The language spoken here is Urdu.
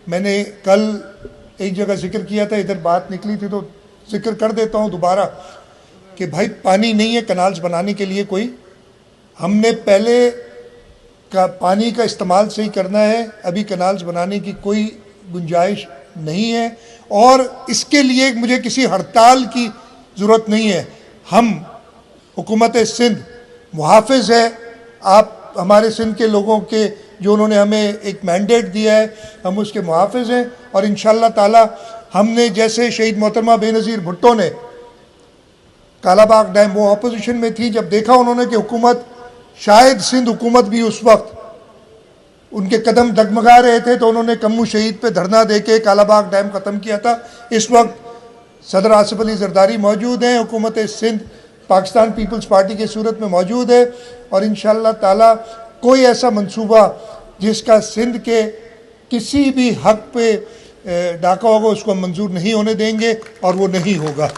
میں نے کل ایک جگہ ذکر کیا تھا، ادھر بات نکلی تھی تو ذکر کر دیتا ہوں دوبارہ کہ بھائی پانی نہیں ہے کنالز بنانے کے لیے کوئی، ہم نے پہلے کا پانی کا استعمال صحیح کرنا ہے، ابھی کنالز بنانے کی کوئی گنجائش نہیں ہے، اور اس کے لیے مجھے کسی ہڑتال کی ضرورت نہیں ہے۔ ہم حکومت سندھ محافظ ہے آپ ہمارے سندھ کے لوگوں کے، جو انہوں نے ہمیں ایک مینڈیٹ دیا ہے، ہم اس کے محافظ ہیں، اور انشاءاللہ تعالی ہم نے جیسے شہید محترمہ بے نظیر بھٹو نے کالا باغ ڈیم، وہ اپوزیشن میں تھی، جب دیکھا انہوں نے کہ حکومت، شاید سندھ حکومت بھی اس وقت ان کے قدم ڈگمگا رہے تھے، تو انہوں نے کمو شہید پہ دھرنا دے کے کالا باغ ڈیم ختم کیا تھا۔ اس وقت صدر آصف علی زرداری موجود ہیں، حکومت سندھ پاکستان پیپلز پارٹی کی صورت میں موجود ہے، اور انشاءاللہ تعالی کوئی ایسا منصوبہ جس کا سندھ کے کسی بھی حق پہ ڈاکہ ہوگا اس کو ہم منظور نہیں ہونے دیں گے، اور وہ نہیں ہوگا۔